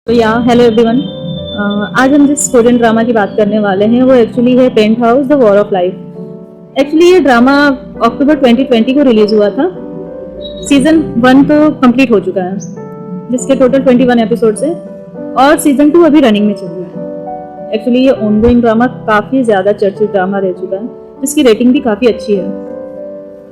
तो या hello everyone. आज हम जिस कोरियन ड्रामा की बात करने वाले हैं वो एक्चुअली है penthouse the war of life. Actually ये ड्रामा अक्टूबर 2020 को रिलीज हुआ था। सीजन 1 तो कंप्लीट हो चुका है जिसके टोटल 21 एपिसोड्स है और सीजन 2 अभी रनिंग में चल रहा है। एक्चुअली ये ऑनगोइंग ड्रामा काफ़ी ज़्यादा चर्चित ड्रामा रह चुका है जिसकी रेटिंग भी काफ़ी अच्छी है।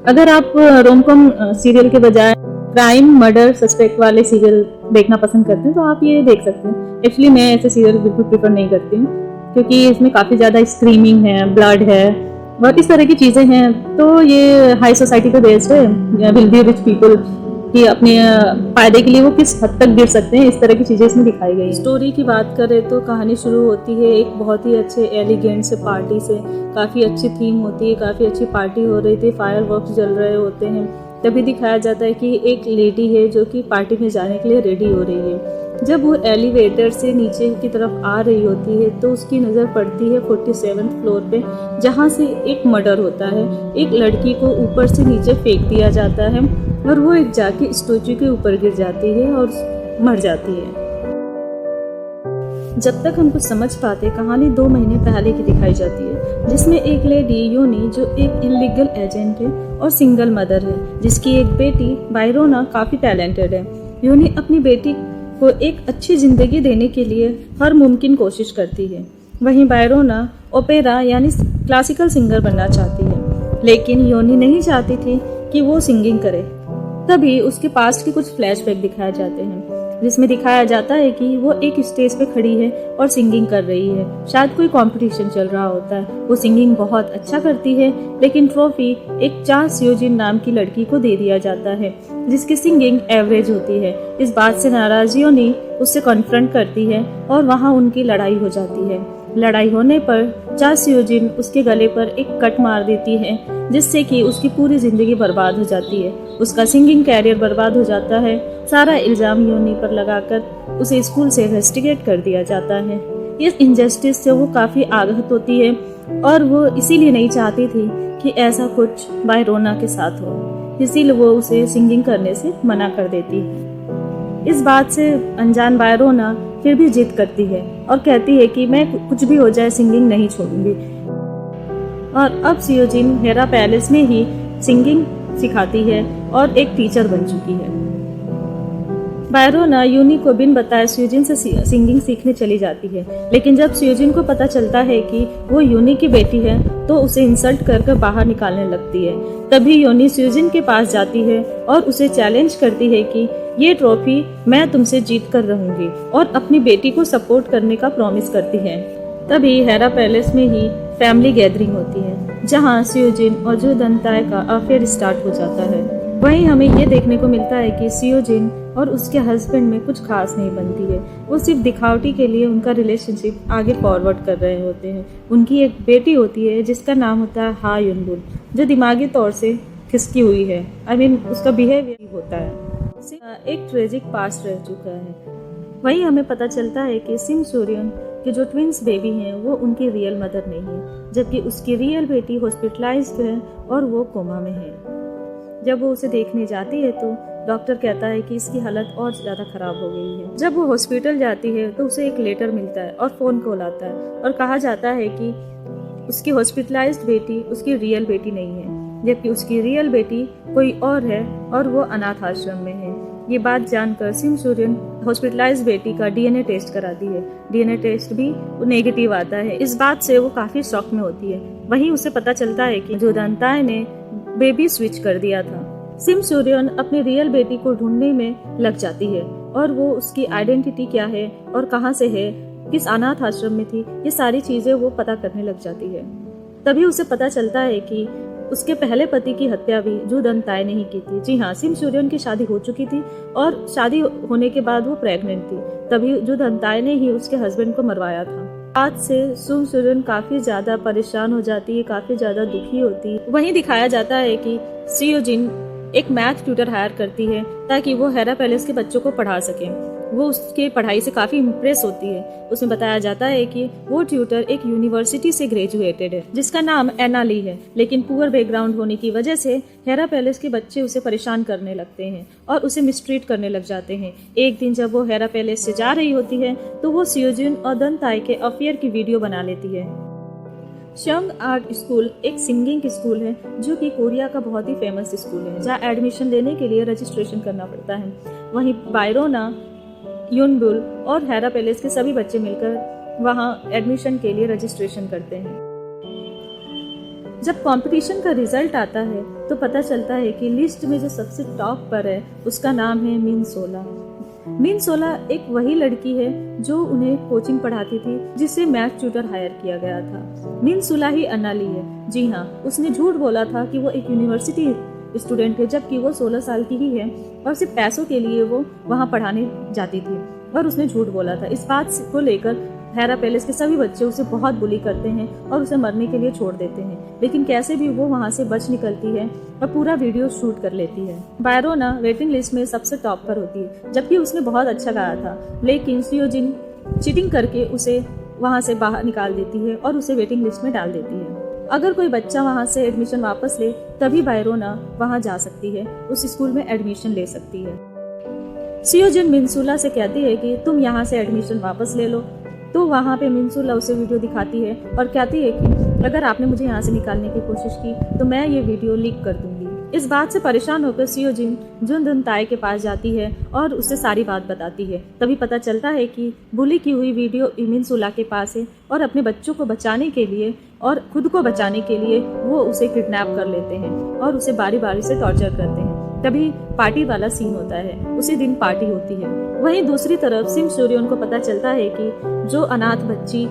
अगर आप रोमकॉम सीरियल के बजाय क्राइम मर्डर सस्पेक्ट वाले सीरियल देखना पसंद करते हैं तो आप ये देख सकते हैं। एक्चुअली मैं ऐसे सीरियल बिल्कुल प्रेफर नहीं करती हूँ क्योंकि इसमें काफ़ी ज़्यादा स्क्रीमिंग है, ब्लड है, बहुत इस तरह की चीज़ें हैं। तो ये हाई सोसाइटी पे बेस्ड है, वेल्दी रिच पीपल कि अपने फायदे के लिए वो किस हद तक गिर सकते हैं, इस तरह की चीज़ें इसमें दिखाई गई। स्टोरी की बात करें तो कहानी शुरू होती है एक बहुत ही अच्छे एलिगेंट से पार्टी से। काफ़ी अच्छी थीम होती है, काफ़ी अच्छी पार्टी हो रही थी, फायर वर्क्स जल रहे होते हैं। तभी दिखाया जाता है कि एक लेडी है जो कि पार्टी में जाने के लिए रेडी हो रही है। जब वो एलिवेटर से नीचे की तरफ आ रही होती है तो उसकी नज़र पड़ती है 47th फ्लोर पे, जहाँ से एक मर्डर होता है। एक लड़की को ऊपर से नीचे फेंक दिया जाता है और वो एक जाके स्टैचू के ऊपर गिर जाती है और मर जाती है। जब तक हम कुछ समझ पाते, कहानी 2 महीने पहले की दिखाई जाती है जिसमें एक लेडी यूनी जो एक इलीगल एजेंट है और सिंगल मदर है जिसकी एक बेटी बायरोना काफ़ी टैलेंटेड है। यूनी अपनी बेटी को एक अच्छी ज़िंदगी देने के लिए हर मुमकिन कोशिश करती है। वहीं बायरोना ओपेरा यानी क्लासिकल सिंगर बनना चाहती है, लेकिन यूनी नहीं चाहती थी कि वो सिंगिंग करे। तभी उसके पास्ट के कुछ फ्लैशबैक दिखाए जाते हैं जिसमें दिखाया जाता है कि वो एक स्टेज पे खड़ी है और सिंगिंग कर रही है। शायद कोई कंपटीशन चल रहा होता है। वो सिंगिंग बहुत अच्छा करती है, लेकिन ट्रॉफी एक चा सियोजिन नाम की लड़की को दे दिया जाता है जिसकी सिंगिंग एवरेज होती है। इस बात से नाराज यूनी उससे कॉन्फ्रंट करती है और वहाँ उनकी लड़ाई हो जाती है। लड़ाई होने पर चा सियोजिन उसके गले पर एक कट मार देती है जिससे कि उसकी पूरी जिंदगी बर्बाद हो जाती है। उसका सिंगिंग कैरियर बर्बाद हो जाता है। सारा इल्जाम यूनी पर लगाकर उसे स्कूल से रेस्टिकेट कर दिया जाता है। इस इनजस्टिस से वो काफ़ी आहत होती है और वो इसीलिए नहीं चाहती थी कि ऐसा कुछ बायरोना के साथ हो, इसीलिए वो उसे सिंगिंग करने से मना कर देती है। इस बात से अनजान बायरोना फिर भी जिद करती है और कहती है कि मैं कुछ भी हो जाए सिंगिंग नहीं छोड़ूंगी। और अब सियोजिन हेरा पैलेस में ही सिंगिंग सिखाती है और एक टीचर बन चुकी है। बायरोना यूनी को बिन बताए सियोजिन से सिंगिंग सीखने चली जाती है, लेकिन जब सियोजिन को पता चलता है कि वो यूनी की बेटी है तो उसे इंसल्ट कर बाहर निकालने लगती है। तभी यूनी सियोजिन के पास जाती है और उसे चैलेंज करती है कि ये ट्रॉफी मैं तुमसे जीत कर रहूंगी, और अपनी बेटी को सपोर्ट करने का प्रॉमिस करती है। तभी हेरा पैलेस में ही फैमिली गैदरिंग होती है जहाँ सियोजिन और जो दंताय का अफेयर स्टार्ट हो जाता है। वहीं हमें ये देखने को मिलता है कि सियोजिन और उसके हस्बैंड में कुछ खास नहीं बनती है। वो सिर्फ दिखावटी के लिए उनका रिलेशनशिप आगे फॉरवर्ड कर रहे होते हैं। उनकी एक बेटी होती है जिसका नाम होता है हा युनबुल, जो दिमागी तौर से खिसकी हुई है। उसका बिहेवियर होता है एक ट्रेजिक पास्ट रह चुका है। वहीं हमें पता चलता है कि सिम सूर्यन के जो ट्विंस बेबी हैं वो उनकी रियल मदर नहीं है, जबकि उसकी रियल बेटी हॉस्पिटलाइज्ड है और वो कोमा में है। जब वो उसे देखने जाती है तो डॉक्टर कहता है कि इसकी हालत और ज़्यादा खराब हो गई है। जब वो हॉस्पिटल जाती है तो उसे एक लेटर मिलता है और फ़ोन कॉल आता है और कहा जाता है कि उसकी हॉस्पिटलाइज्ड बेटी उसकी रियल बेटी नहीं है, जबकि उसकी रियल बेटी कोई और है और वो अनाथ आश्रम में है। ये बात जानकर सिम सूर्यन हॉस्पिटलाइज्ड बेटी का डीएनए टेस्ट कराती है। डीएनए टेस्ट भी नेगेटिव आता है। इस बात से वो काफ़ी शॉक में होती है। वहीं उसे पता चलता है कि जो दंताय ने बेबी स्विच कर दिया था। सिम सूर्यन अपनी रियल बेटी को ढूंढने में लग जाती है और वो उसकी आइडेंटिटी क्या है और कहाँ से है, किस अनाथ आश्रम में थी, ये सारी चीज़ें वो पता करने लग जाती है। तभी उसे पता चलता है कि उसके पहले पति की हत्या भी जू दंताय ने ही की थी। जी हाँ, सिम सूर्यन की शादी हो चुकी थी और शादी होने के बाद वो प्रेग्नेंट थी। तभी जू दंताय ने ही उसके हस्बैंड को मरवाया था। आज से सिम सूर्यन काफी ज्यादा परेशान हो जाती है, काफी ज्यादा दुखी होती है। वहीं दिखाया जाता है कि सियोजिन एक मैथ ट्यूटर हायर करती है ताकि वो हेरा पैलेस के बच्चों को पढ़ा सके। वो उसके पढ़ाई से काफ़ी इम्प्रेस होती है। उसमें बताया जाता है कि वो ट्यूटर एक यूनिवर्सिटी से ग्रेजुएटेड है जिसका नाम एना ली है, लेकिन पुअर बैकग्राउंड होने की वजह से हेरा पैलेस के बच्चे उसे परेशान करने लगते हैं और उसे मिसट्रीट करने लग जाते हैं। एक दिन जब वो हेरा पैलेस से जा रही होती है तो वो स्योजिन और दंताई के अफेयर की वीडियो बना लेती है। शंग आर्ट स्कूल एक सिंगिंग स्कूल है जो कि कोरिया का बहुत ही फेमस स्कूल है, जहाँ एडमिशन लेने के लिए रजिस्ट्रेशन करना पड़ता है। वहीं बायरोना, यूनबुल और हेरा पैलेस के सभी बच्चे मिलकर वहाँ एडमिशन के लिए रजिस्ट्रेशन करते हैं। जब कंपटीशन का रिजल्ट आता है तो पता चलता है कि लिस्ट में जो सबसे टॉप पर है उसका नाम है मिन सोला। मिन सोला एक वही लड़की है जो उन्हें कोचिंग पढ़ाती थी, जिसे मैथ ट्यूटर हायर किया गया था। मिन सोला ही अनाली है। जी हाँ, उसने झूठ बोला था कि वो एक यूनिवर्सिटी स्टूडेंट है, जबकि वो 16 साल की ही है और सिर्फ पैसों के लिए वो वहाँ पढ़ाने जाती थी और उसने झूठ बोला था। इस बात को लेकर हेरा पैलेस के सभी बच्चे उसे बहुत बुली करते हैं और उसे मरने के लिए छोड़ देते हैं, लेकिन कैसे भी वो वहाँ से बच निकलती है और पूरा वीडियो शूट कर लेती है। बायरोना वेटिंग लिस्ट में सबसे टॉप पर होती है, जबकि उसने बहुत अच्छा गाया था, लेकिन सियोजिन चीटिंग करके उसे वहाँ से बाहर निकाल देती है और उसे वेटिंग लिस्ट में डाल देती है। अगर कोई बच्चा वहाँ से एडमिशन वापस ले तभी बायरोना वहाँ जा सकती है, उस स्कूल में एडमिशन ले सकती है। सियोजिन मिनसुला से कहती है कि तुम यहाँ से एडमिशन वापस ले लो, तो वहाँ पे मिनसुला उसे वीडियो दिखाती है और कहती है कि अगर आपने मुझे यहाँ से निकालने की कोशिश की तो मैं ये वीडियो लीक कर दूंगी। इस बात से परेशान होकर सियोजिन जुन दंताई के पास जाती है और उससे सारी बात बताती है। तभी पता चलता है कि बुली की हुई वीडियो मिनसुला के पास है और अपने बच्चों को बचाने के लिए और खुद को बचाने के लिए वो उसे किडनैप कर लेते हैं और उसे बारी बारी से टॉर्चर करते हैं। तभी पार्टी वाला सीन होता है, उसी दिन पार्टी होती है। वहीं दूसरी तरफ सिम सूर्योन को पता चलता है कि जो अनाथ बच्ची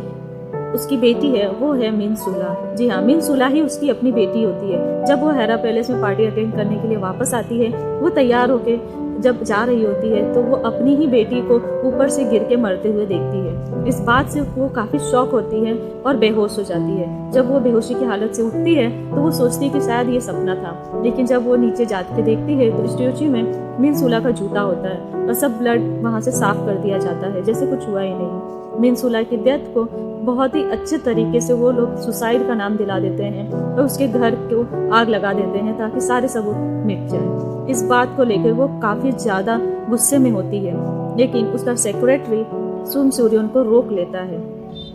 उसकी बेटी है वो है मिनसुला। जी हाँ, मिनसुला ही उसकी अपनी बेटी होती है। जब वो हेरा पैलेस में पार्टी अटेंड करने के लिए वापस आती है, वो तैयार होके जब जा रही होती है तो वो अपनी ही बेटी को ऊपर से गिर के मरते हुए देखती है। इस बात से वो काफी शॉक होती है और बेहोश हो जाती है। जब वो बेहोशी की हालत से उठती है तो वो सोचती है कि शायद ये सपना था, लेकिन जब वो नीचे जाके देखती है तो स्टैच्यू में मिनसुला का जूता होता है और सब ब्लड वहाँ से साफ कर दिया जाता है, जैसे कुछ हुआ ही नहीं। मिनसुला की डेथ को बहुत ही अच्छे तरीके से वो लोग सुसाइड का नाम दिला देते हैं और उसके घर को आग लगा देते हैं ताकि सारे सबूत मिट जाए। इस बात को लेकर वो काफी ज्यादा गुस्से में होती है, लेकिन उसका सेक्रेटरी सुम सूर्योन को रोक लेता है।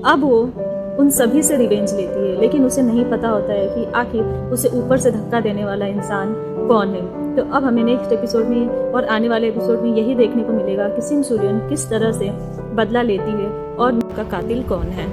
अब वो उन सभी से रिवेंज लेती है, लेकिन उसे नहीं पता होता है कि आखिर उसे ऊपर से धक्का देने वाला इंसान कौन है। तो अब हमें नेक्स्ट एपिसोड में और आने वाले एपिसोड में यही देखने को मिलेगा कि सिम सूर्योन किस तरह से बदला लेती है और उनका कातिल कौन है।